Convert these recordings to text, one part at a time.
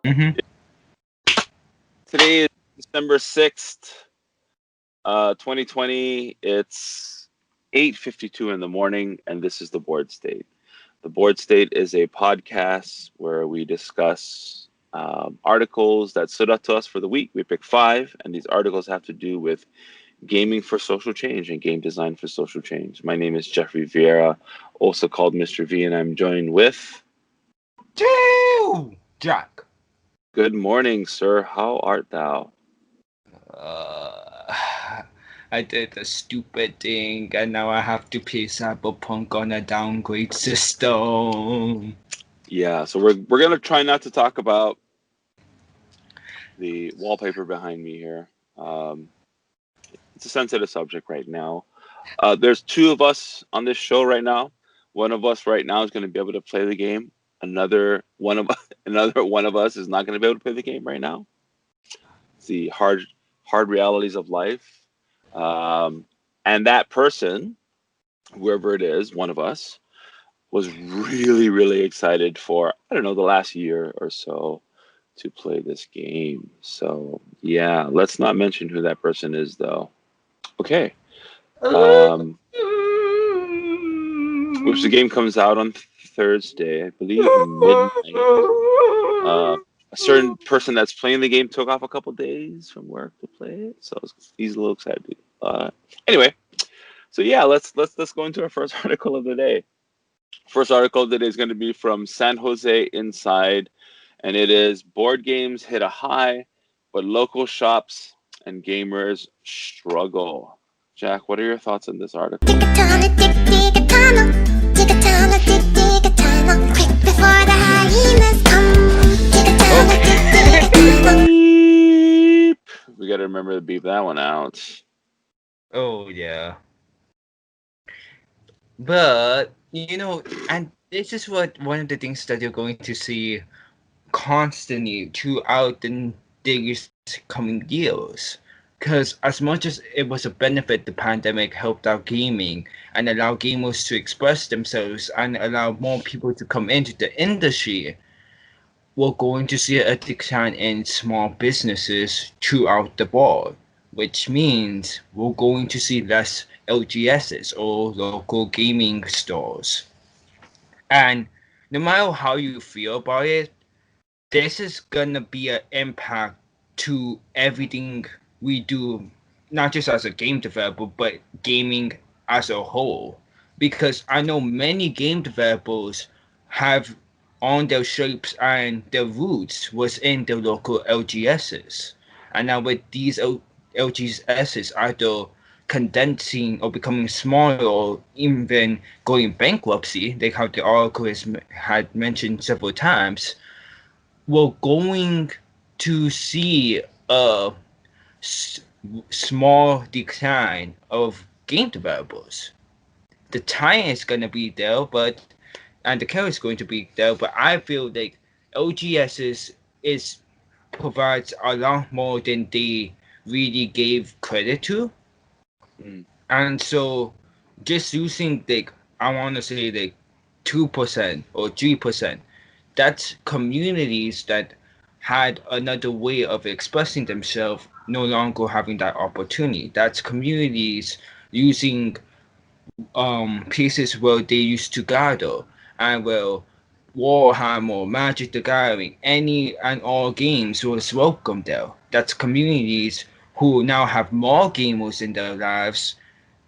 Mm-hmm. Today is December 6th, 2020. It's 8:52 in the morning, and this is the Board State. The Board State is a podcast where we discuss articles that stood out to us for the week. We pick five, and these articles have to do with gaming for social change and game design for social change. My name is Jeffrey Vierra, also called Mr. V, and I'm joined with... Jack. Good morning, sir. How art thou? Uh, I did a stupid thing, and now I have to play Cyberpunk on a downgrade system. Yeah, so we're gonna try not to talk about the wallpaper behind me here. It's a sensitive subject right now. There's two of us on this show right now. One of us right now is going to be able to play the game. Another one of us is not going to be able to play the game right now. It's the hard realities of life. And that person, whoever it is, one of us, was really, really excited for, I don't know, the last year or so to play this game. So yeah, let's not mention who that person is, though. Okay. Which the game comes out on Thursday, I believe, midnight. A certain person that's playing the game took off a couple days from work to play it, so he's a little excited. Anyway, so yeah, let's go into our first article of the day. First article of the day is going to be from San Jose Inside, and it is board games hit a high, but local shops and gamers struggle. Jack, what are your thoughts on this article? We got to remember to beep that one out. Oh, yeah. But, and this is one of the things that you're going to see constantly throughout the days coming years. Because as much as it was a benefit, the pandemic helped out gaming and allowed gamers to express themselves and allow more people to come into the industry, we're going to see a decline in small businesses throughout the board, which means we're going to see less LGSs or local gaming stores. And no matter how you feel about it, this is gonna be an impact to everything we do, not just as a game developer, but gaming as a whole. Because I know many game developers have on their shapes and their roots was in the local LGSs. And now with these LGSs either condensing or becoming smaller or even going bankruptcy, like how the article had mentioned several times, we're going to see a small decline of game developers. The time is going to be there, and the carry is going to be there, but I feel like LGS provides a lot more than they really gave credit to. And so just using I want to say 2% or 3%, that's communities that had another way of expressing themselves no longer having that opportunity. That's communities using places where they used to gather, and where Warhammer, Magic the Gathering, any and all games was welcome there. That's communities who now have more gamers in their lives,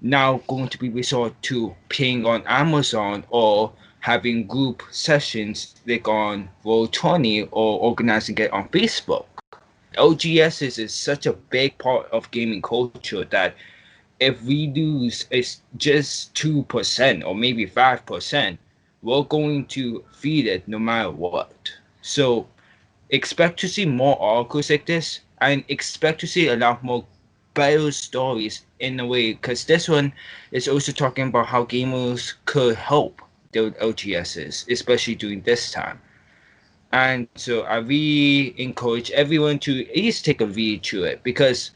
now going to be resort to playing on Amazon or having group sessions like on Roll20 or organizing it on Facebook. LGS is such a big part of gaming culture that if we lose just 2% or maybe 5%, we're going to feed it no matter what. So expect to see more articles like this, and expect to see a lot more better stories in a way, because this one is also talking about how gamers could help their LGSs, especially during this time. And so I really encourage everyone to at least take a read through it, because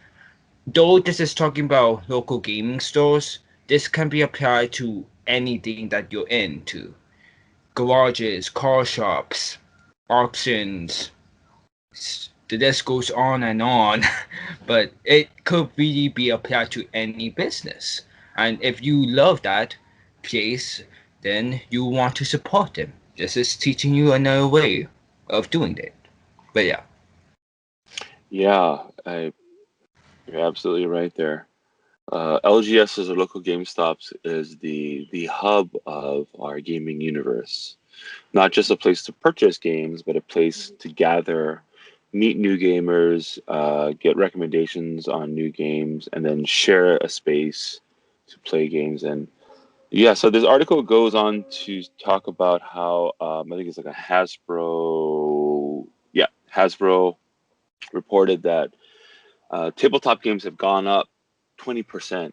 though this is talking about local gaming stores, this can be applied to anything that you're into: garages, car shops, auctions, The list goes on and on, but it could really be applied to any business. And if you love that place, then you want to support them. This is teaching you another way of doing it. But yeah. Yeah, you're absolutely right there. LGS as a local GameStops is the hub of our gaming universe. Not just a place to purchase games, but a place to gather, meet new gamers, get recommendations on new games, and then share a space to play games. And yeah, so this article goes on to talk about how I think it's like a Hasbro. Yeah, Hasbro reported that tabletop games have gone up 20%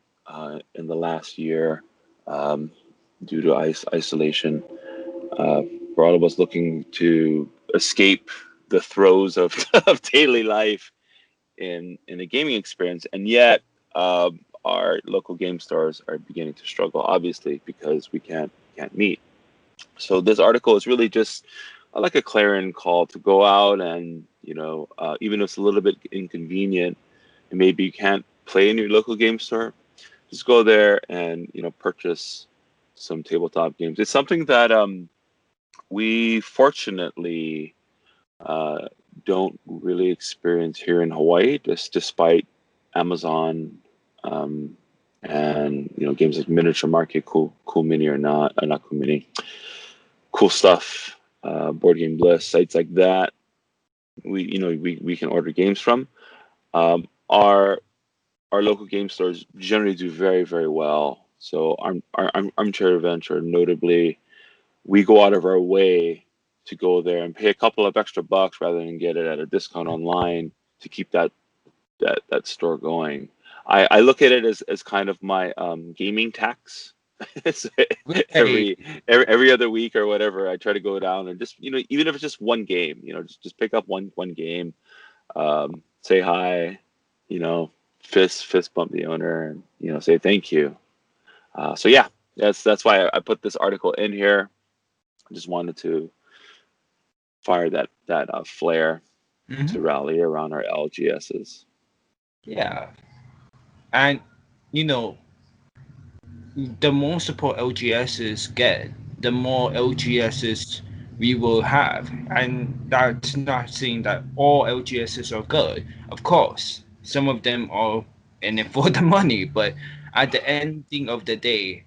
in the last year um, due to isolation. For all of us looking to escape the throes of, of daily life in a gaming experience, and yet our local game stores are beginning to struggle, obviously, because we can't meet. So this article is really just like a clarion call to go out and even if it's a little bit inconvenient, and maybe you can't play in your local game store, just go there and purchase some tabletop games. It's something that we fortunately uh, don't really experience here in Hawaii, just despite Amazon and games like Miniature Market, Cool Mini or not Cool Mini, Cool Stuff, Board Game Bliss, sites like that. We can order games from. Our local game stores generally do very, very well. So Armchair Adventure, notably, we go out of our way to go there and pay a couple of extra bucks rather than get it at a discount online to keep that store going. I look at it as kind of my gaming tax. It's Hey, every other week or whatever, I try to go down and just even if it's just one game, just pick up one game, say hi, you know, fist bump the owner, and say thank you. So yeah, that's why I put this article in here. I just wanted to fire that flare mhm, to rally around our LGSs. yeah. And you know, the more support LGSs get, the more LGSs we will have. And that's not saying that all LGSs are good. Of course, some of them are in it for the money, but at the ending of the day,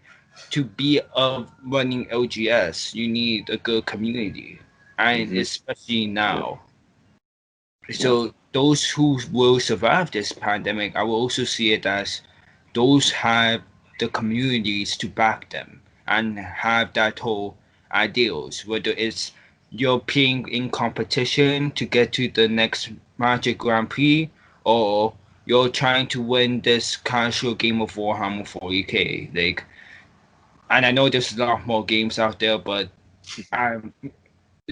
to be a running LGS, you need a good community, and Hmm. especially Yep. now. Yep. So those who will survive this pandemic, I will also see it as those have the communities to back them and have that whole ideals, whether it's you're playing in competition to get to the next Magic Grand Prix, or you're trying to win this casual game of Warhammer 40k. Like, and I know there's a lot more games out there, but I'm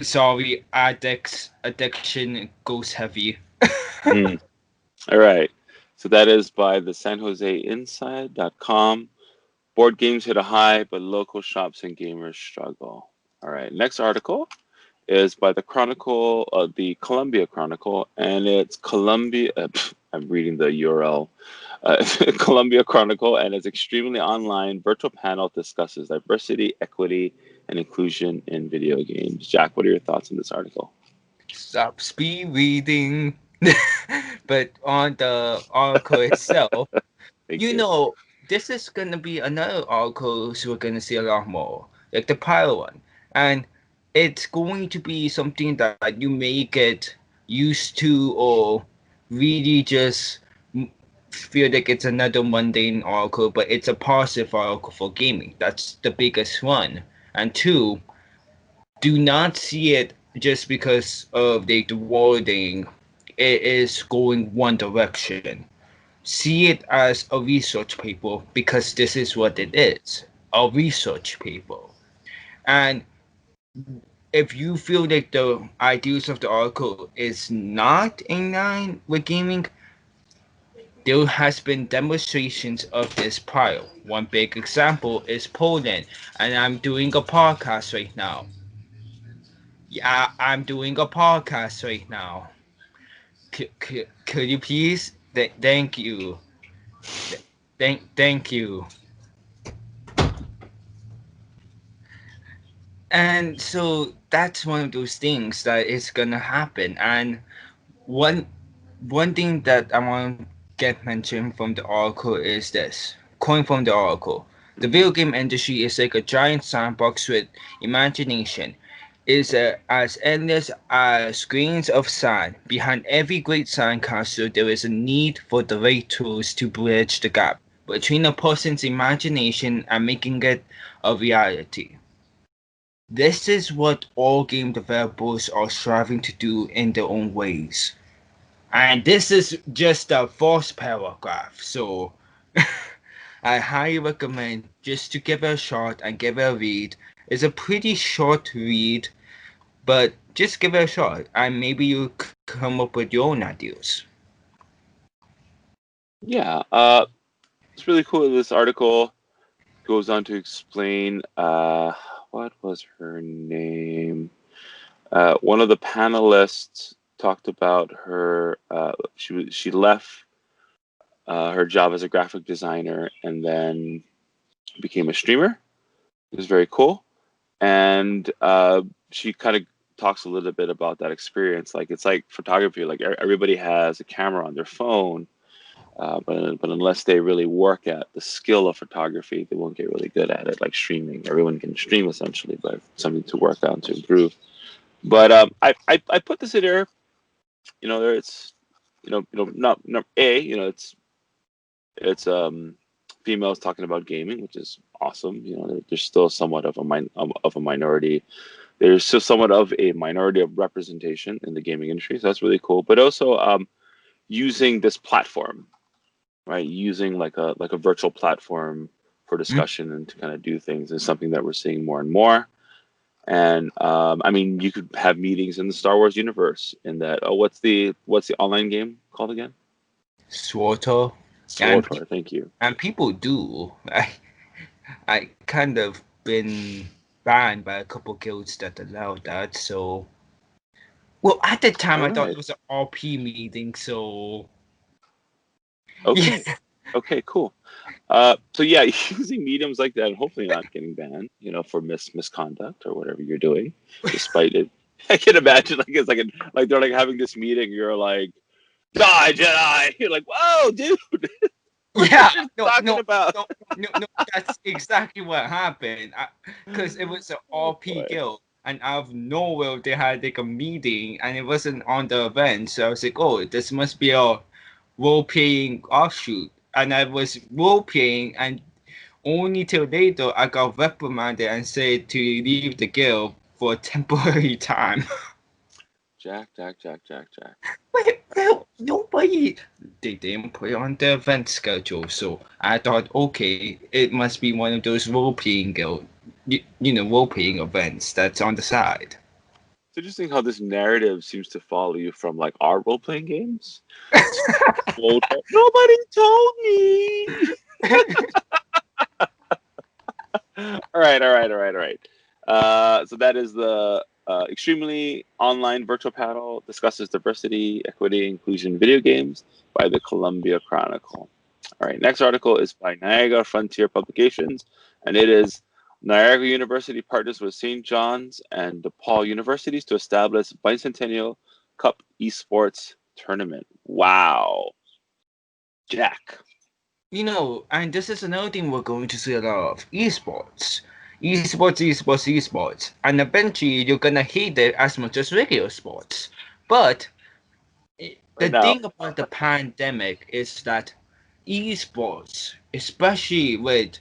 sorry, addiction goes heavy. Mm. All right. So that is by the San Jose Inside.com. Board games hit a high, but local shops and gamers struggle. All right. Next article is by the Columbia Chronicle, and it's Columbia. I'm reading the URL. Columbia Chronicle, and its extremely online virtual panel discusses diversity, equity, and inclusion in video games. Jack, what are your thoughts on this article? Stop speed reading. But on the article itself, Thank you you. know, this is gonna be another article, so we're gonna see a lot more, like the pilot one, and it's going to be something that you may get used to, or really just feel like it's another mundane article, but it's a positive article for gaming. That's the biggest one. And two, do not see it just because of the wording. It is going one direction. See it as a research paper, because this is what it is, a research paper. And if you feel like the ideas of the article is not in line with gaming, there has been demonstrations of this prior. One big example is Poland, and I'm doing a podcast right now. Yeah, I'm doing a podcast right now. Could you please? Thank you. Thank you. And so that's one of those things that is gonna happen. And one one thing that I want to get mentioned from the article is this. Quoting from the article, the Mhm. video game industry is like a giant sandbox with imagination. Is as endless as grains of sand. Behind every great sandcastle, there is a need for the right tools to bridge the gap between a person's imagination and making it a reality. This is what all game developers are striving to do in their own ways. And this is just the first paragraph, so I highly recommend just to give it a shot and give it a read. It's a pretty short read, but just give it a shot and maybe you come up with your own ideas. Yeah, it's really cool. This article goes on to explain what was her name? One of the panelists talked about her. She left her job as a graphic designer and then became a streamer. It was very cool, and she kind of talks a little bit about that experience. Like it's like photography. Like everybody has a camera on their phone. But unless they really work at the skill of photography, they won't get really good at it. Like streaming, everyone can stream essentially, but something to work on to improve. But I put this in there. There it's not a it's females talking about gaming, which is awesome. There's still somewhat of a minority. There's still somewhat of a minority of representation in the gaming industry, so that's really cool. But also using this platform, right? Using like a virtual platform for discussion and to kind of do things is something that we're seeing more and more. And I mean, you could have meetings in the Star Wars universe. In that, what's the online game called again? SWOTO. And SWOTOR. Thank you. and people do. I kind of been banned by a couple guilds that allowed that, so well at the time All I thought it right. was an RP meeting, so yeah. Okay. Okay. Cool. So yeah, using mediums like that, and hopefully not getting banned, for misconduct or whatever you're doing, despite it. I can imagine like it's like they're like having this meeting. You're like, die Jedi. You're like, whoa, dude, what are Yeah, you no, talking no, about? no. That's exactly what happened. Because it was an Oh RP boy. guild, and out of nowhere they had like a meeting, and it wasn't on the event. So I was like, oh, this must be a role playing offshoot. And I was role playing, and only till later I got reprimanded and said to leave the guild for a temporary time. Jack, Jack, Jack, Jack, Jack. Well, nobody they didn't put it on the event schedule, so I thought, okay, it must be one of those role playing guild, role playing events that's on the side. It's interesting how this narrative seems to follow you from like our role playing games. Nobody told me. All right, all right, all right, all right. So that is the extremely online virtual panel discusses diversity, equity, inclusion in video games by the Columbia Chronicle. All right, next article is by Niagara Frontier Publications, and it is Niagara University partners with St. John's and DePaul universities to establish Bicentennial Cup Esports Tournament. Wow, Jack. And this is another thing we're going to see a lot of esports, and eventually you're gonna hate it as much as regular sports. But Right the now, thing about the pandemic is that esports, especially with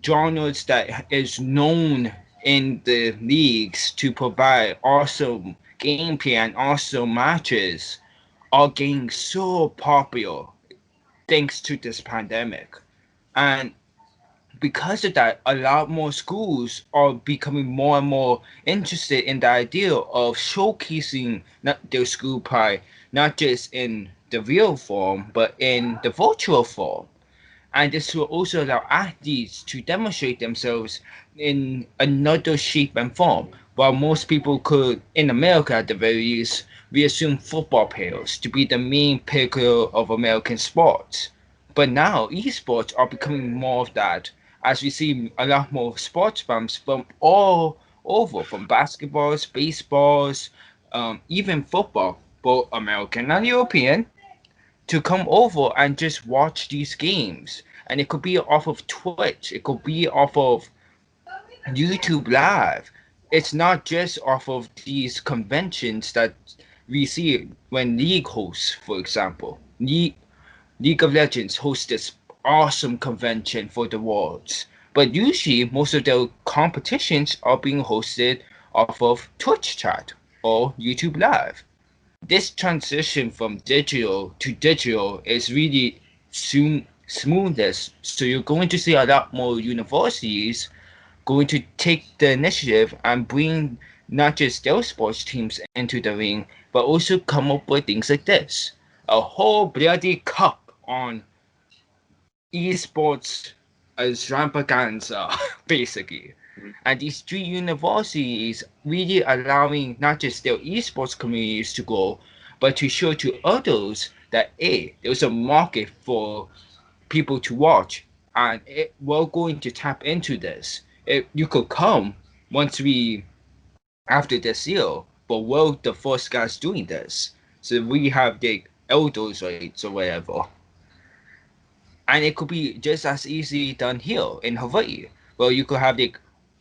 genres that is known in the leagues to provide awesome gameplay and awesome matches, are getting so popular thanks to this pandemic. And because of that, a lot more schools are becoming more and more interested in the idea of showcasing not their school pride, not just in the real form, but in the virtual form. And this will also allow athletes to demonstrate themselves in another shape and form. While most people could, in America at the very least, we assume football players to be the main pinnacle of American sports. But now esports are becoming more of that, as we see a lot more sports fans from all over, from basketballs, baseballs, even football, both American and European, to come over and just watch these games. And it could be off of Twitch, it could be off of YouTube Live. It's not just off of these conventions that we see when League hosts, for example. League of Legends hosts this awesome convention for the Worlds. But usually, most of their competitions are being hosted off of Twitch chat or YouTube Live. This transition from digital to digital is really smoothest. So you're going to see a lot more universities going to take the initiative and bring not just their sports teams into the ring, but also come up with things like this. A whole bloody cup on esports extravaganza, basically. Mhm. And these three universities really allowing not just their esports communities to grow, but to show to others that there's a market for people to watch, and we're going to tap into this. You could come once we after this year, but we're the first guys doing this. So we have the elders rights or whatever, and it could be just as easily done here in Hawaii, where you could have the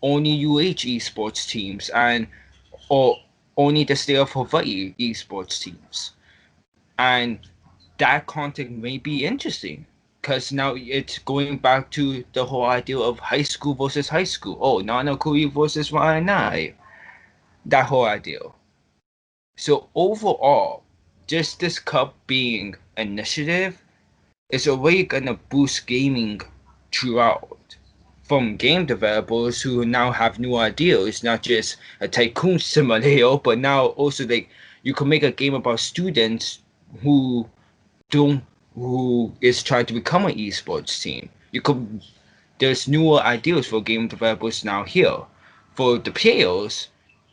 only UH esports teams and or only the state of Hawaii esports teams, and that content may be interesting because now it's going back to the whole idea of high school versus high school. Oh, Nanakuri versus Waianae. That whole idea. So overall, just this cup being initiative is already gonna boost gaming throughout. From game developers who now have new ideas, not just a tycoon simulator, but now also like you can make a game about students who don't who is trying to become an esports team. You could there's newer ideas for game developers now here. For the players,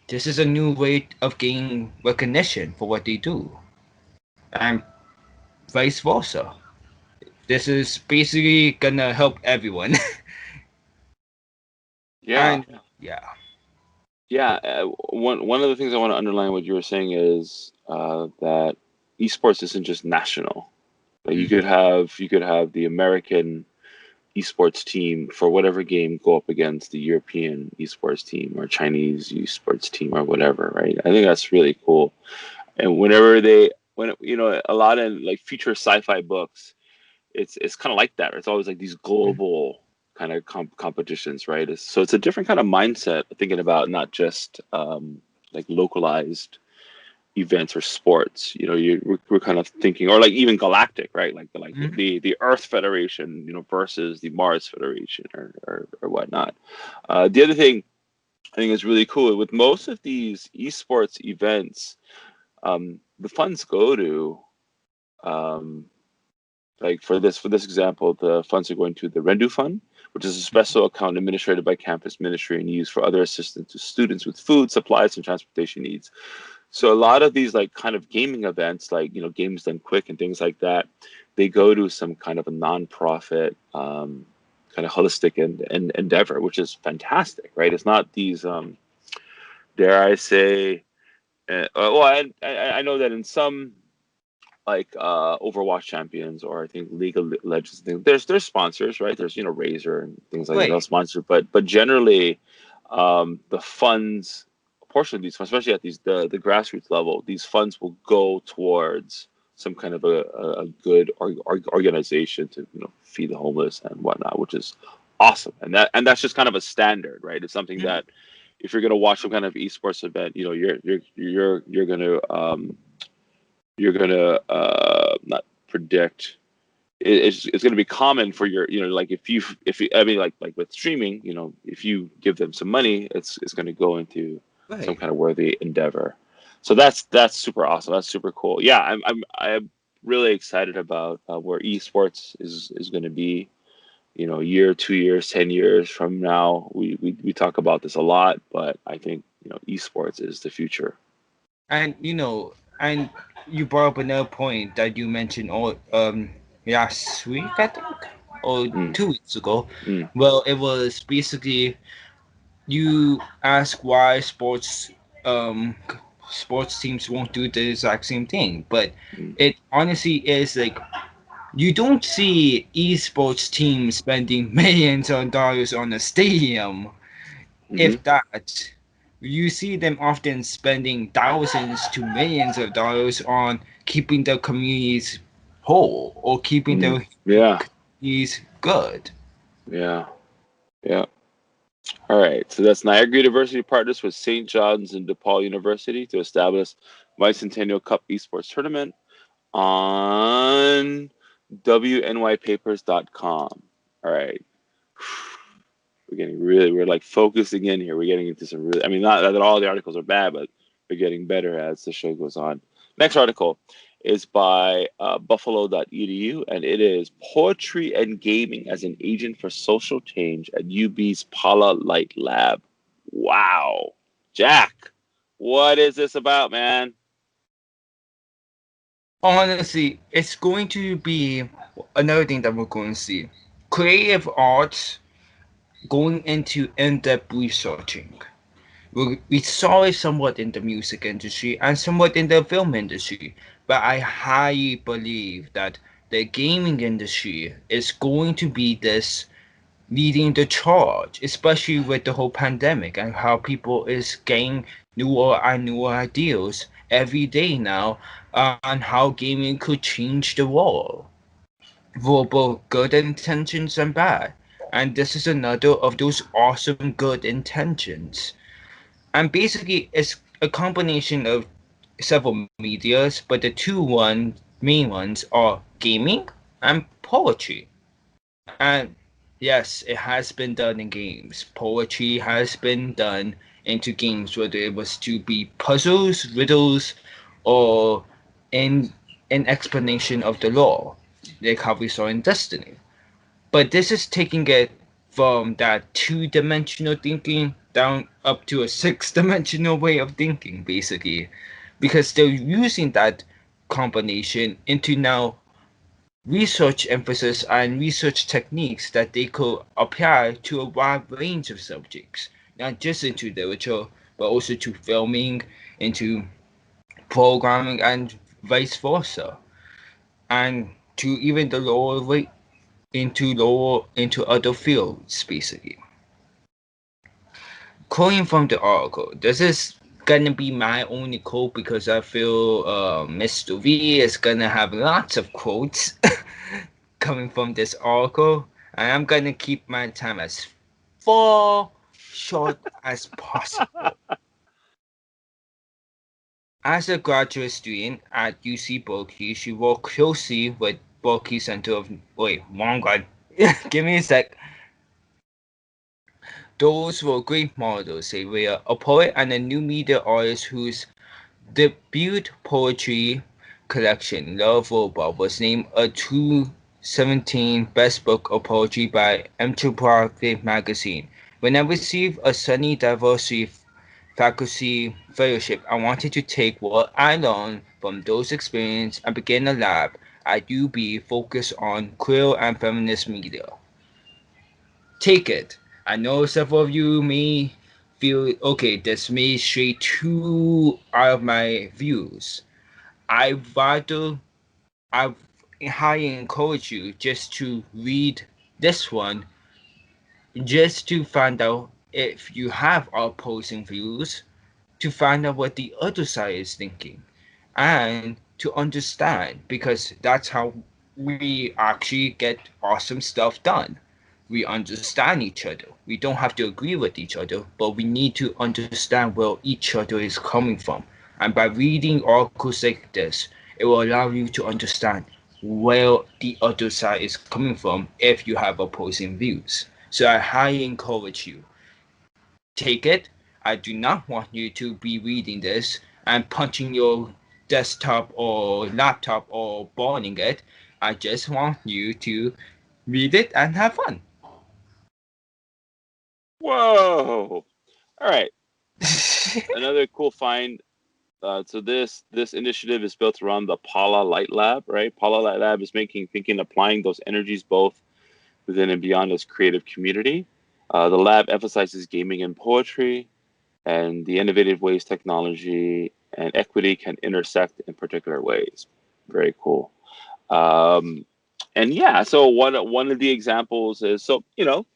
this is a new way of gaining recognition for what they do. And vice versa. This is basically gonna help everyone. Yeah, And yeah. yeah. One of the things I want to underline what you were saying is that esports isn't just national. Like Mm-hmm. you could have the American esports team for whatever game go up against the European esports team or Chinese esports team or whatever, right? I think that's really cool. And when a lot of like future sci-fi books, it's kind of like that. It's always like these global kind of competitions, right? So it's a different kind of mindset thinking about not just like localized events or sports. We're kind of thinking, or like even galactic, right? Like Mm-hmm. the Earth Federation, versus the Mars Federation or whatnot. The other thing I think is really cool with most of these esports events, the funds go to um, like for this example, the funds are going to the Rendu Fund, which is a special account administered by campus ministry and used for other assistance to students with food, supplies, and transportation needs. So a lot of these like kind of gaming events, like games done quick and things like that, they go to some kind of a nonprofit kind of holistic and endeavor, which is fantastic, right? It's not these dare I say, well, I know that in some like Overwatch champions or I think League of Legends things, there's sponsors, right? There's Razer and things like that. They'll Right. sponsor, but generally, the funds, a portion of these funds, especially at the grassroots level, these funds will go towards some kind of a good organization to feed the homeless and whatnot, which is awesome. And that's just kind of a standard, right? It's something Mm-hmm. that if you're gonna watch some kind of esports event, you're gonna not predict. It's going to be common for like if you I mean like with streaming, if you give them some money, it's going to go into some Right. kind of worthy endeavor. So that's super awesome. That's super cool. Yeah, I'm really excited about where esports is going to be. A year, 2 years, 10 years from now. We talk about this a lot, but I think esports is the future. And And you brought up another point that you mentioned last week, I think, or Mm, 2 weeks ago. mm, Well, it was basically you ask why sports teams won't do the exact same thing, but mm, it honestly is like you don't see esports teams spending millions of dollars on a stadium. mm-hmm. If that, you see them often spending thousands to millions of dollars on keeping the communities whole or keeping Mm. the Yeah, communities good. yeah, yeah. All right. So that's Niagara University partners with St. John's and DePaul University to establish Bicentennial Cup Esports Tournament on wnypapers.com. All right. We're like focusing in here. We're getting into some really, I mean, not that all the articles are bad, but we're getting better as the show goes on. Next article is by buffalo.edu, and it is Poetry and Gaming as an Agent for Social Change at UB's Pala Light Lab. Wow. Jack, what is this about, man? Honestly, it's going to be another thing that we're going to see. Creative arts going into in-depth researching. We saw it somewhat in the music industry and somewhat in the film industry, but I highly believe that the gaming industry is going to be this leading the charge, especially with the whole pandemic and how people is getting newer and newer ideas every day now on how gaming could change the world for both good intentions and bad. And this is another of those awesome good intentions. And basically, it's a combination of several medias, but the main ones are gaming and poetry. And yes, it has been done in games. Poetry has been done into games, whether it was to be puzzles, riddles, or in an explanation of the law, like how we saw in Destiny. But this is taking it from that two-dimensional thinking down up to a six-dimensional way of thinking, basically, because they're using that combination into now research emphasis and research techniques that they could apply to a wide range of subjects, not just into literature, but also to filming, into programming, and vice versa, and to even the lower into other fields, basically. Quoting from the article, this is gonna be my only quote because I feel Mr. V is gonna have lots of quotes coming from this article, and I'm gonna keep my time as far short as possible. As a graduate student at UC Berkeley, she worked closely with Berkeley Center of wait, wrong one. Give me a sec. Those were great models. They were a poet and a new media artist whose debut poetry collection, Love Robot, was named a 2017 Best Book of Poetry by Anthropology magazine. When I received a Sunny Diversity Faculty Fellowship, I wanted to take what I learned from those experiences and begin a lab at UB focused on queer and feminist media. Take it. I know several of you may feel okay, this may stray too out of my views. I rather I highly encourage you just to read this one just to find out if you have opposing views, to find out what the other side is thinking, and to understand because that's how we actually get awesome stuff done. We understand each other. We don't have to agree with each other, but we need to understand where each other is coming from. And by reading articles like this, it will allow you to understand where the other side is coming from if you have opposing views. So I highly encourage you, take it. I do not want you to be reading this and punching your desktop or laptop or burning it. I just want you to read it and have fun. Whoa. All right. Another cool find So this initiative is built around the Pala Light Lab, right? Pala Light Lab is thinking, applying those energies both within and beyond its creative community. The lab emphasizes gaming and poetry, and the innovative ways technology and equity can intersect in particular ways. Very cool. And yeah, so one of the examples is, so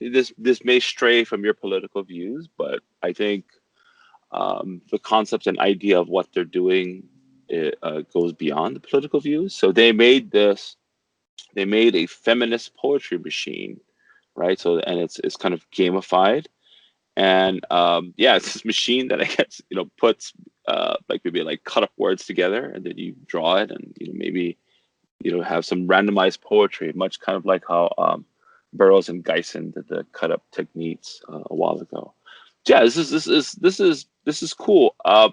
this may stray from your political views, but I think the concept and idea of what they're doing goes beyond the political views. So they made a feminist poetry machine, right? So, and it's kind of gamified, and yeah, it's this machine that I guess puts like maybe like cut up words together, and then you draw it, and maybe have some randomized poetry, much kind of like how Burroughs and Geisen did the cut up techniques a while ago. Yeah, this is cool. I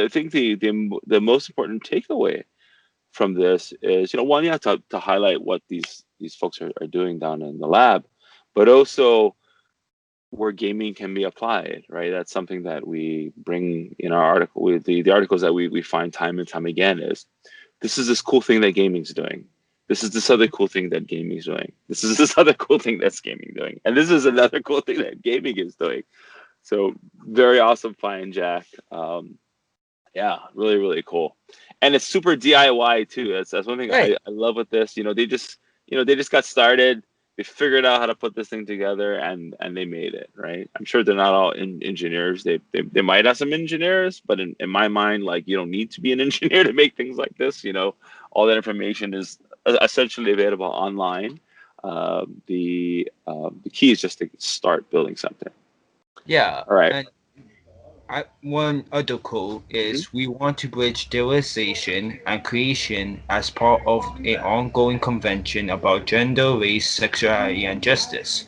think the most important takeaway from this is, one, you have to highlight what these folks are doing down in the lab, but also where gaming can be applied, right? That's something that we bring in our article. The articles that we find time and time again is, this is this cool thing that gaming's doing. This is this other cool thing that gaming's doing. This is this other cool thing that's gaming doing. And this is another cool thing that gaming is doing. So very awesome find, Jack. Yeah, really, really cool. And it's super DIY too. That's one thing Right. I love with this. They just got started. They figured out how to put this thing together, and they made it, right? I'm sure they're not all engineers. They might have some engineers, but in my mind, like, you don't need to be an engineer to make things like this. All that information is essentially available online. The key is just to start building something. Yeah. All right. And one other goal is we want to bridge sterilization and creation as part of an ongoing convention about gender, race, sexuality, and justice.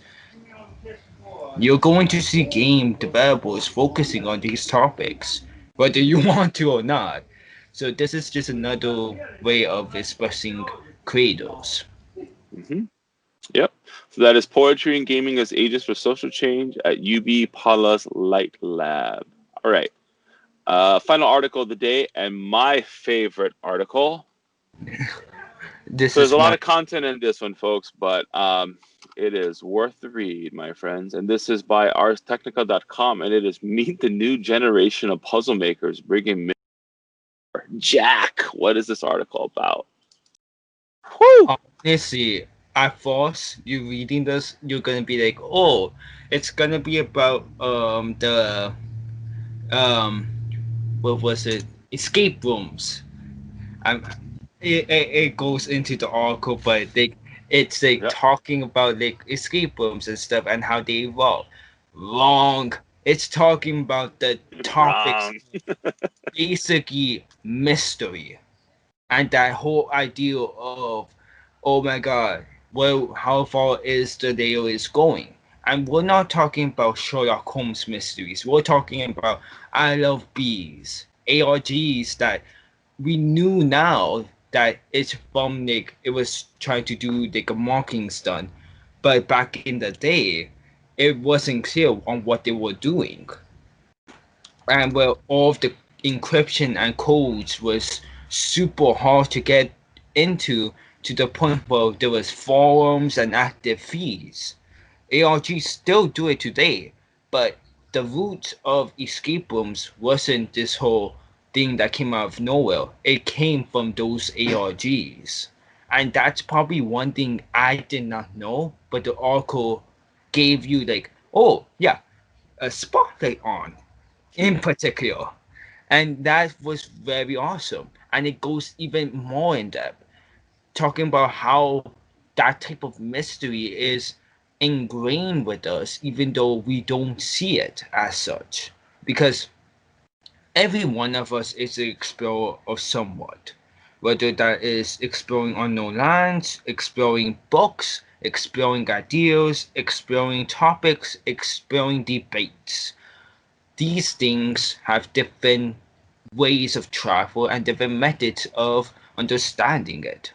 You're going to see game developers focusing on these topics, whether you want to or not. So this is just another way of expressing creators. Mm-hmm. Yep. So that is Poetry and Gaming as Agents for Social Change at UB Pala's Light Lab. All right. Final article of the day, and my favorite article. This So there's is a lot my of content in this one, folks, but it is worth the read, my friends. And this is by arstechnica.com, and it is Meet the New Generation of Puzzle Makers bringing. Jack, what is this article about? Whew! honestly, at first you reading this, you're gonna be like, oh, it's gonna be about the um what was it, escape rooms. Um, it goes into the article, but it's like Yep. talking about like escape rooms and stuff and how they evolve. Wrong. It's talking about the topics, Wrong. basically mystery, and that whole idea of, oh my god, well, how far is the Dale is going? And we're not talking about Sherlock Holmes mysteries. We're talking about I Love Bees, ARGs that we knew now that it's from like it was trying to do like a marking stunt, but back in the day, it wasn't clear on what they were doing, and well, all of the encryption and codes was super hard to get into, to the point where there was forums and active feeds. ARG still do it today, but the root of escape rooms wasn't this whole thing that came out of nowhere. It came from those ARGs. And that's probably one thing I did not know, but the article gave you like, oh yeah, a spotlight on in particular. And that was very awesome. And it goes even more in depth, talking about how that type of mystery is ingrained with us, even though we don't see it as such. Because every one of us is an explorer of somewhat, whether that is exploring unknown lands, exploring books, exploring ideas, exploring topics, exploring debates. These things have different ways of travel and different methods of understanding it.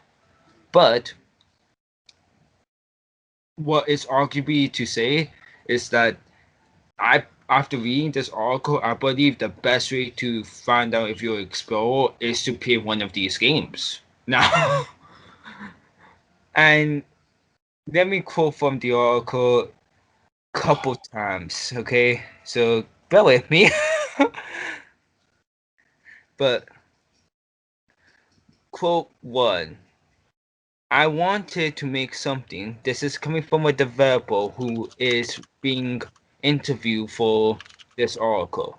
But what is arguably to say is that I after reading this article, I believe the best way to find out if you're explorer is to play one of these games. Now, and let me quote from the article couple times, okay? So bear with me. But quote one, I wanted to make something. This is coming from a developer who is being interviewed for this article.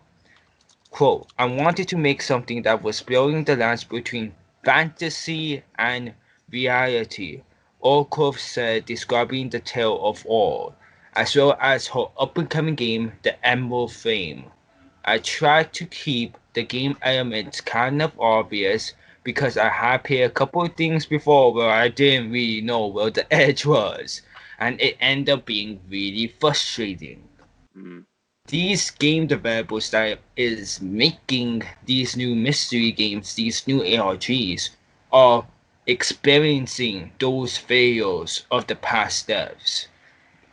Quote, I wanted to make something that was blurring the lines between fantasy and reality, Orkov said, describing the tale of all, as well as her up-and-coming game, The Emerald Flame. I tried to keep the game elements kind of obvious because I had played a couple of things before where I didn't really know where the edge was, and it ended up being really frustrating. Mm. These game developers that is making these new mystery games, these new ARGs, are experiencing those failures of the past devs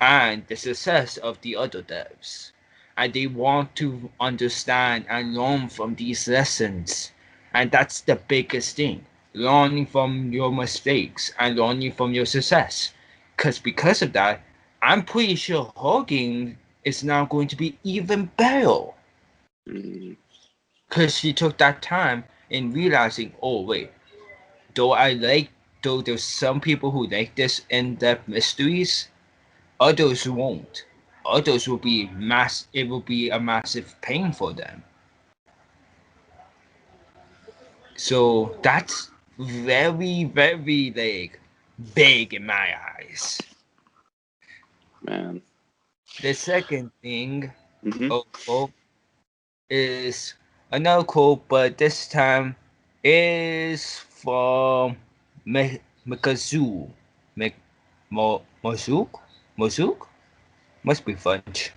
and the success of the other devs. And they want to understand and learn from these lessons. And that's the biggest thing. Learning from your mistakes and learning from your success. Because of that, I'm pretty sure her game is now going to be even better. Mm. Because she took that time in realizing, oh wait, though there's some people who like this in-depth mysteries, others won't. Others will be it will be a massive pain for them. So that's very, very like big in my eyes. Man. The second thing Mm-hmm. also is another quote, but this time is from Mikazu. Mozuk? Mozuk? Must be French.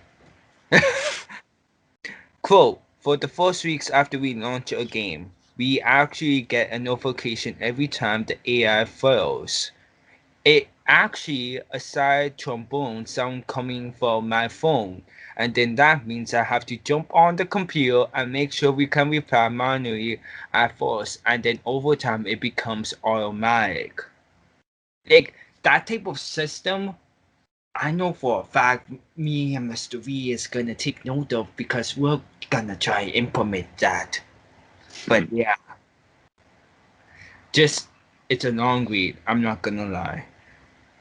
Quote, for the first weeks after we launch a game, we actually get a notification every time the AI fails. It actually a side trombone sound coming from my phone, and then that means I have to jump on the computer and make sure we can reply manually at first, and then over time it becomes automatic. Like that type of system, I know for a fact me and Mr. V is gonna take note of because we're gonna try and implement that. But yeah, just it's a long read. I'm not gonna lie,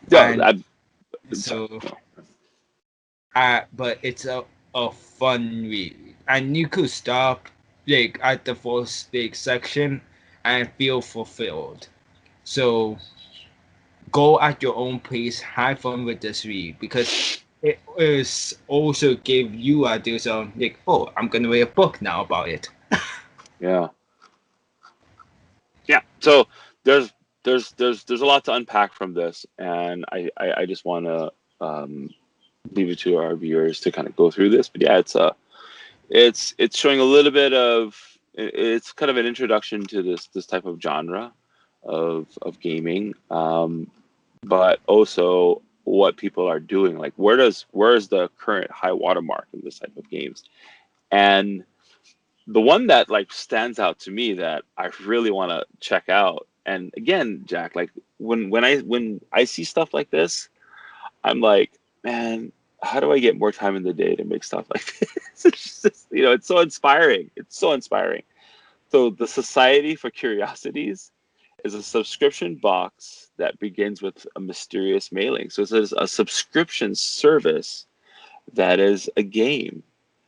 Yeah, and I'm sorry. so No. but it's a fun read, and you could stop like at the first like section and feel fulfilled. So go at your own pace, have fun with this read because it is also give you ideas on like, oh, I'm gonna read a book now about it. Yeah. Yeah. So there's there's a lot to unpack from this, and I just want to leave it to our viewers to kind of go through this. But yeah, it's showing a little bit of it's kind of an introduction to this type of genre of gaming, but also what people are doing. Like where is the current high watermark in this type of games? And the one that like stands out to me that I really want to check out. And again, Jack, like when I see stuff like this, I'm like, man, how do I get more time in the day to make stuff like this? It's just, it's so inspiring. It's so inspiring. So the Society for Curiosities is a subscription box that begins with a mysterious mailing. So it's a subscription service that is a game.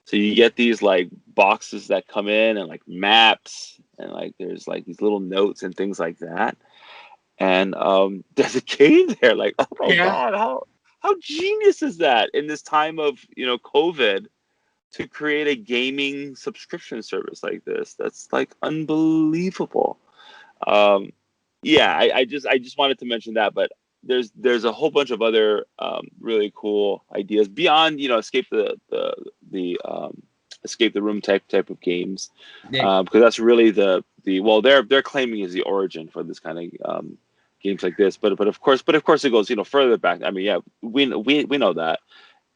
So you get these like boxes that come in and like maps and like there's like these little notes and things like that. And there's a game there. Like, oh my Yeah, God, how genius is that in this time of COVID to create a gaming subscription service like this? That's like unbelievable. Um, yeah, I just wanted to mention that, but there's a whole bunch of other really cool ideas beyond escape the room type of games, like, because that's really the well they're claiming is the origin for this kind of games like this, but of course it goes further back. I mean, yeah, we know that,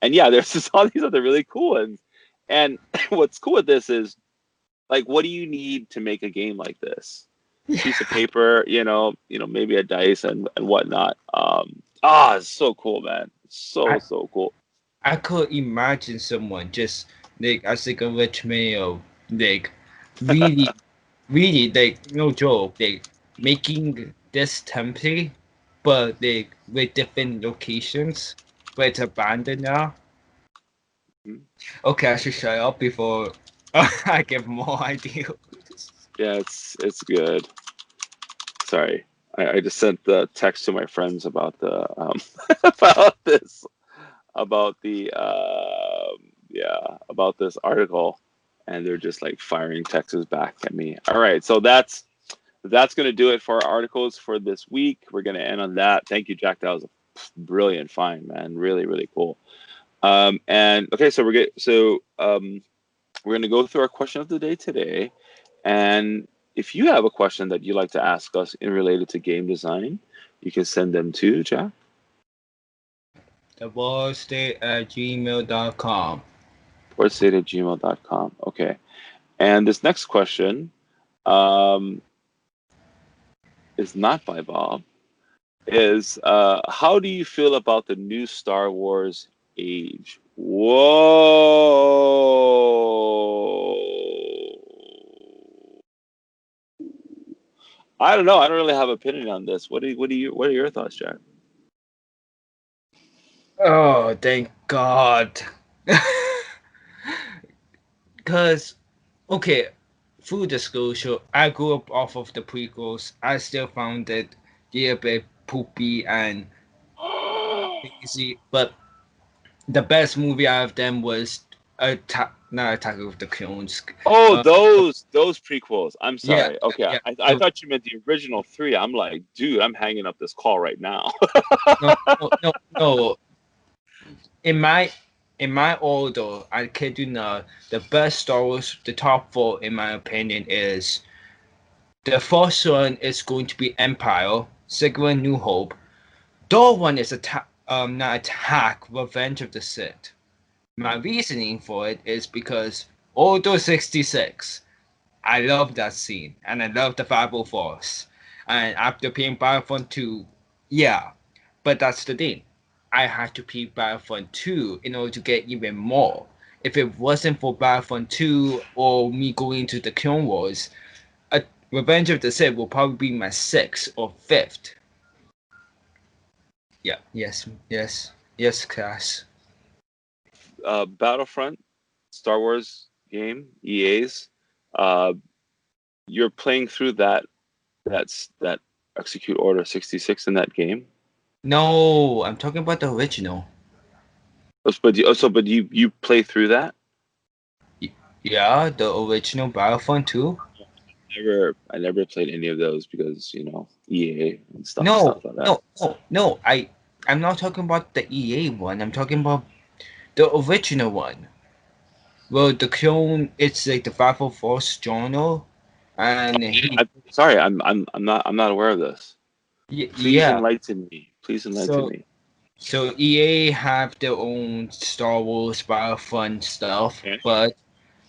and yeah, there's just all these other really cool ones, And what's cool with this is, like, what do you need to make a game like this? Piece of paper, maybe a dice and whatnot. It's so cool, man. So cool. I could imagine someone just like as like a rich male, like really, really like no joke, like making this template, but like with different locations, but it's abandoned now. Mhm. Okay, I should shut up before I get more ideas. Yeah, it's good. Sorry, I just sent the text to my friends about the about this about the about this article, and they're just like firing texts back at me. All right, so that's gonna do it for our articles for this week. We're gonna end on that. Thank you, Jack. That was a brilliant find, man. Really, really cool. And okay, so we're gonna go through our question of the day today, and if you have a question that you'd like to ask us in related to game design, you can send them to Jack. theboardstate@gmail.com. Boardstate@gmail.com. Okay. And this next question is not by Bob. Is how do you feel about the new Star Wars age? Whoa. I don't know. I don't really have an opinion on this. What are your thoughts, Jack? Oh, thank God. Because, okay, full disclosure, I grew up off of the prequels. I still found it a bit poopy and easy, but the best movie out of them was not Attack of the Clones. Oh, Uh, those prequels. I'm yeah, sorry. Okay, yeah. I thought you meant the original three. I'm like, dude, I'm hanging up this call right now. No. In my order, I kid you not, the best Star Wars, the top four, in my opinion, is the first one is going to be Empire, second one New Hope, third one is not Attack, Revenge of the Sith. My reasoning for it is because Order 66, I love that scene, and I love the Bible Force. And after playing Battlefront 2, yeah, but that's the thing. I had to play Battlefront 2 in order to get even more. If it wasn't for Battlefront 2 or me going to the Clone Wars, Revenge of the Sith will probably be my sixth or fifth. Yeah, yes, class. Battlefront, Star Wars game, EA's. Uh, you're playing through that Execute Order 66 in that game. No, I'm talking about the original. But you play through that? Yeah, the original Battlefront 2. I never played any of those because EA and stuff No, like that. no. I'm not talking about the EA one. I'm talking about the original one. Well, the clone, it's like the 504th journal, and I'm sorry, I'm not aware of this. Please yeah. enlighten me. Please enlighten So me. so EA have their own Star Wars Battlefront stuff, Okay. but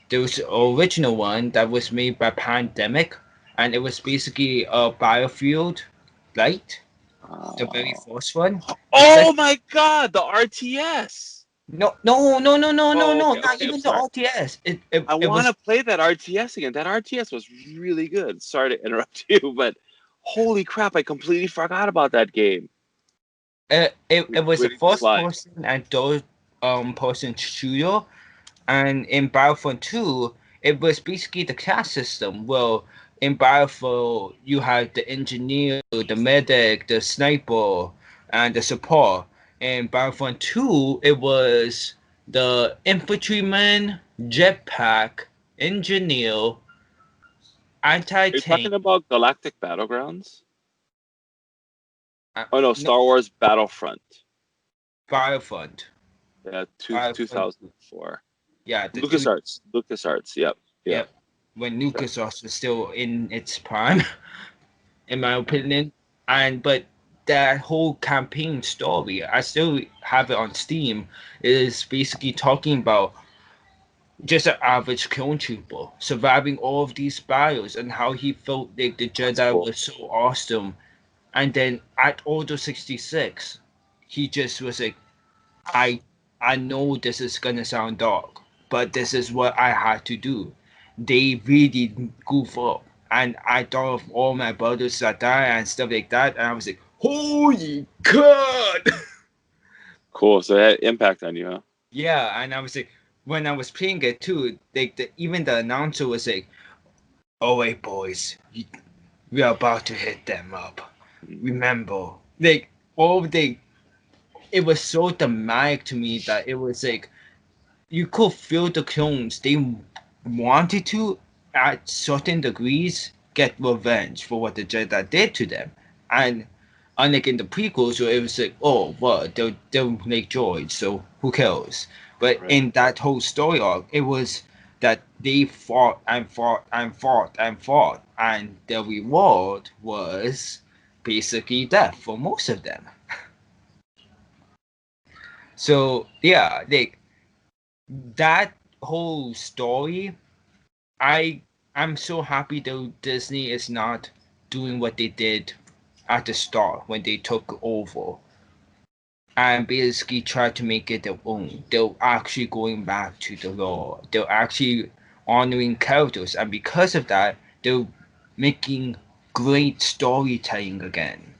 there was the original one that was made by Pandemic, and it was basically a Battlefield Light, the very first one. The Oh second, my God, the RTS. no, Oh, okay, not I'm even the sorry. RTS. I It want was to play that RTS again. That RTS was really good. Sorry to interrupt you, but holy crap, I completely forgot about that game. it was a Winning the first slide. person and third person shooter, and in Battlefront 2, it was basically the class system. Well, in Battlefield, you had the engineer, the medic, the sniper, and the support. In Battlefront 2, it was the infantryman, jetpack, engineer, Are you anti-tank. talking about Galactic Battlegrounds? Oh no, No, Star Wars Battlefront. Battlefront. Yeah, Battlefront. 2004. Yeah, the two. LucasArts. Yep. Yep. Yep. When Yep. LucasArts was still in its prime, in my opinion. And but that whole campaign story, I still have it on Steam, is basically talking about just an average clone trooper surviving all of these battles, and how he felt like the That's Jedi cool. was so awesome. And then at Order 66, he just was like, I I know this is gonna sound dark, but this is what I had to do. They really goof up. And I thought of all my brothers that died and stuff like that, and I was like, holy god! Cool. So it had impact on you, huh? Yeah, and I was like, when I was playing it too, like even the announcer was like, "Oh wait, boys, we are about to hit them up. Mm. Remember, like all the it was so dramatic to me that it was like you could feel the clones. They wanted to, at certain degrees, get revenge for what the Jedi did to them. And unlike in the prequels, where it was like, oh, well, they'll make droids, so who cares? But Right. in that whole story arc, it was that they fought and fought and fought and fought, and the reward was basically death for most of them. So yeah, like that whole story, I I'm so happy though Disney is not doing what they did at the start when they took over and basically try to make it their own. They're actually going back to the law. They're actually honoring characters, and because of that, they're making great storytelling again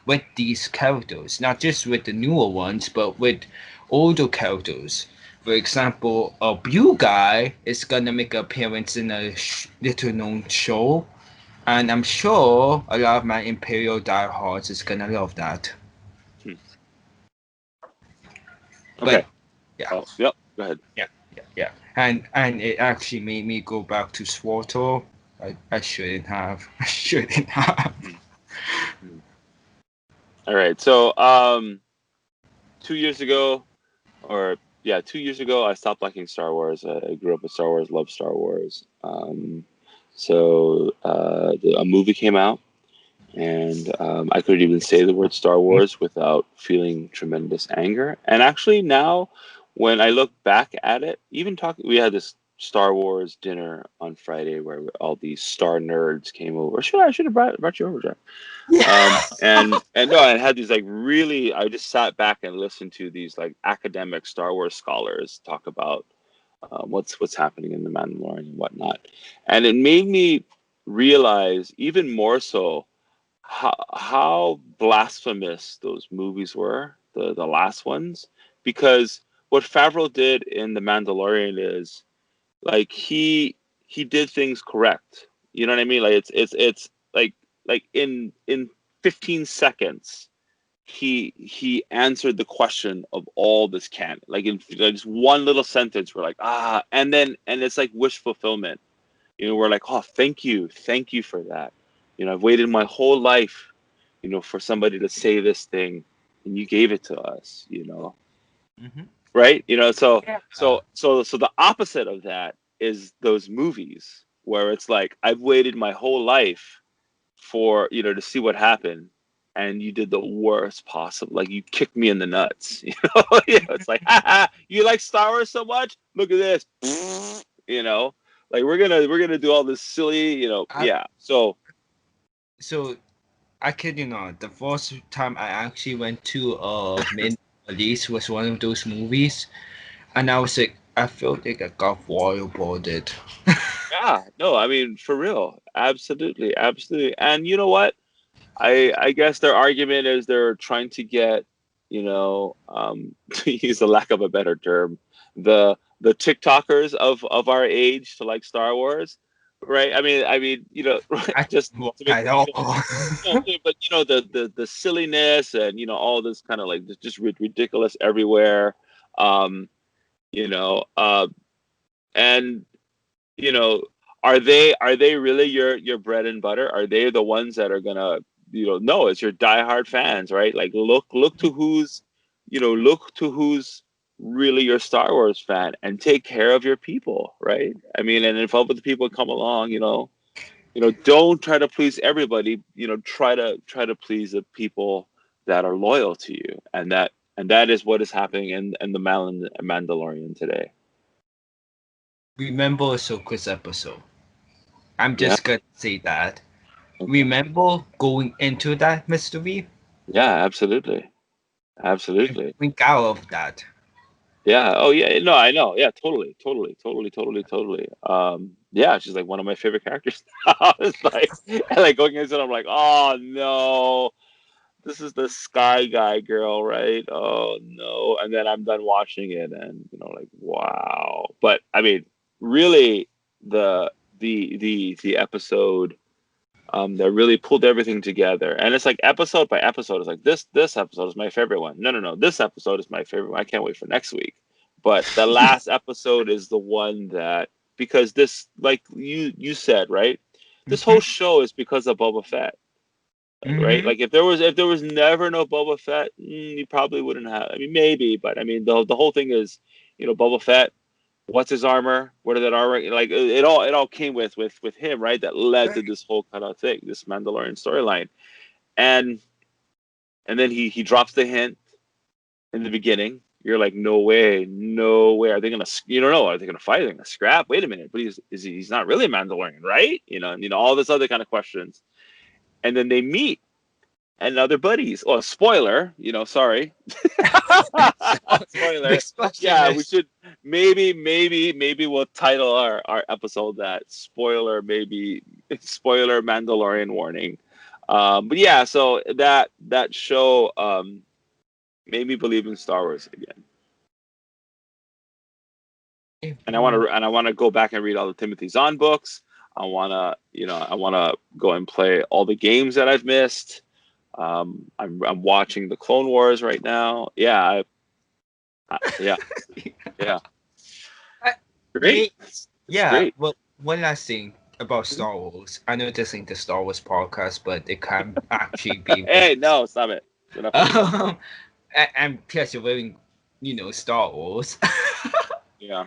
with these characters, not just with the newer ones, but with older characters. For example, a blue guy is gonna make an appearance in a little known show, and I'm sure a lot of my Imperial diehards is gonna love that. Hmm. But Okay. yeah, Oh, yep. Go ahead. yeah, and it actually made me go back to Swarto. I shouldn't have. I shouldn't have. Hmm. Hmm. All right. So, 2 years ago, or yeah, 2 years ago, I stopped liking Star Wars. I grew up with Star Wars, loved Star Wars. A movie came out, and I couldn't even say the word Star Wars without feeling tremendous anger. And actually, now when I look back at it, even talking, we had this Star Wars dinner on Friday where all these Star nerds came over. I should have brought you over, Jack. And no, I had these like really. I just sat back and listened to these like academic Star Wars scholars talk about what's happening in the Mandalorian and whatnot, and it made me realize even more so how blasphemous those movies were, the last ones, because what Favreau did in the Mandalorian is like he did things correct. You know what I mean? Like it's like in 15 seconds he answered the question of all this canon. Like in like just one little sentence, we're like and it's like wish fulfillment. You know, we're like, oh, thank you for that. You know, I've waited my whole life, you know, for somebody to say this thing, and you gave it to us. You know, Mm-hmm. right? You know, so Yeah. the opposite of that is those movies where it's like I've waited my whole life for, you know, to see what happened, and you did the worst possible. Like you kicked me in the nuts. You know, it's like, you like Star Wars so much? Look at this. You know, like we're gonna do all this silly, you know, I, yeah. So so I kid you not, the first time I actually went to mid release was one of those movies, and I was like, I felt like I got waterboarded. yeah, no, I mean for real, absolutely, absolutely. And you know what? I guess their argument is they're trying to get, you know, to use the lack of a better term, the TikTokers of our age to like Star Wars, right? I mean, you know, I just didn't work to make at it, all. but you know, the silliness and you know all this kind of like just ridiculous everywhere, um, you know, and you know, are they really your bread and butter? Are they the ones that are gonna, you know, no, it's your diehard fans, right? Like look to who's really your Star Wars fan and take care of your people, right? I mean, and if other people come along, don't try to please everybody, try to please the people that are loyal to you. And that is what is happening in the Mandalorian today. remember Ahsoka's episode. I'm Yeah. just gonna say that. Okay. Remember going into that mystery? Yeah, absolutely. Absolutely. Think out of that. Yeah. Oh, yeah. No, I know. Yeah, totally. Yeah, she's like one of my favorite characters. It's like, and like going into it, I'm like, oh no, this is the Sky Guy girl, right? Oh no. And then I'm done watching it, and like, wow. But I mean, really, the episode that really pulled everything together. And it's like episode by episode. It's like this episode is my favorite one. No. This episode is my favorite one. I can't wait for next week. But the last episode is the one that, because this, like you said, right? This whole show is because of Boba Fett. Right? Mm-hmm. Like if there was never no Boba Fett, you probably wouldn't have. I mean, maybe, but I mean the whole thing is, Boba Fett. What's his armor? What did that armor like? It all came with him, right? That led to this whole kind of thing, this Mandalorian storyline, and then he drops the hint in the beginning. You're like, no way, no way. Are they gonna? You don't know. Are they gonna fight? Are they gonna scrap? Wait a minute. But he's not really a Mandalorian, right? And all this other kind of questions, and then they meet. And other buddies. Oh, spoiler! Sorry. Spoiler. Yeah, we should maybe we'll title our episode that spoiler, maybe spoiler Mandalorian warning. But yeah, so that show made me believe in Star Wars again. And I want to go back and read all the Timothy Zahn books. I want to go and play all the games that I've missed. I'm watching the Clone Wars right now. Yeah, yeah. Great. Yeah. Great. Well, one last thing about Star Wars. I know this ain't the Star Wars podcast, but it can actually be. Hey, no, stop it. And plus you're wearing, Star Wars. Yeah.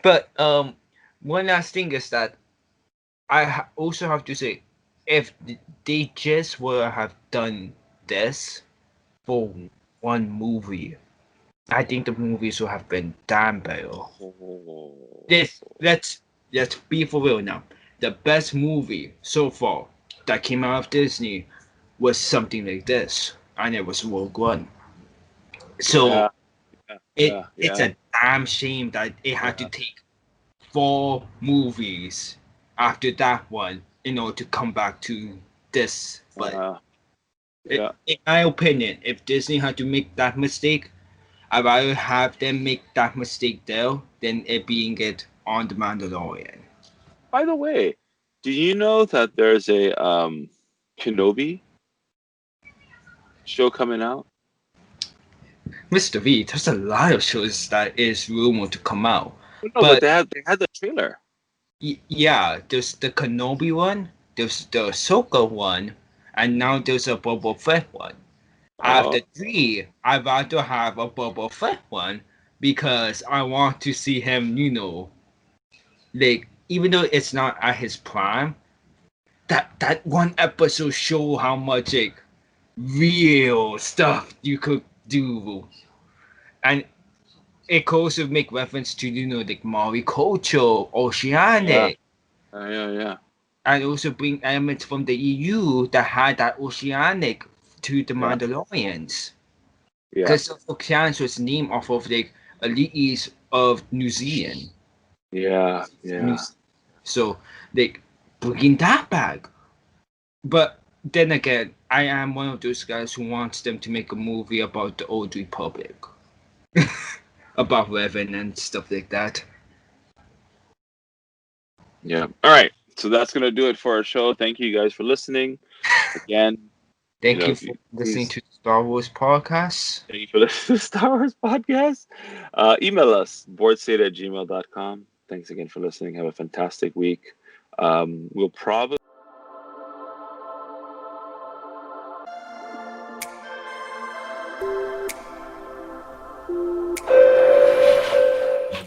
But one last thing is that I also have to say, if they just would have done this for one movie, I think the movies would have been damn better. Let's be for real now. The best movie so far that came out of Disney was something like this, and it was Rogue One. So it's a damn shame that it had to take 4 movies after that one in order to come back to this. But in my opinion, if Disney had to make that mistake, I'd rather have them make that mistake there than it being it on the Mandalorian. By the way, do you know that there's a Kenobi show coming out? Mr. V, there's a lot of shows that is rumored to come out. No, but they had the trailer. Yeah, there's the Kenobi one, there's the Ahsoka one, and now there's a Boba Fett one. Out of the 3, I'd rather have a Boba Fett one because I want to see him, like, even though it's not at his prime, that one episode show how much like real stuff you could do, and it could also make reference to like Maori culture, Oceanic. Yeah. And also bring elements from the EU that had that Oceanic to the Mandalorians. Because Oceanic was named off of like elites of New Zealand. Yeah. So like bringing that back. But then again, I am one of those guys who wants them to make a movie about the Old Republic. About Revan and stuff like that. Yeah. All right. So that's going to do it for our show. Thank you guys for listening. Again, Thank you for listening to the Star Wars podcast. Thank you for listening to the Star Wars podcast. Email us, boardstate@gmail.com. Thanks again for listening. Have a fantastic week. We'll probably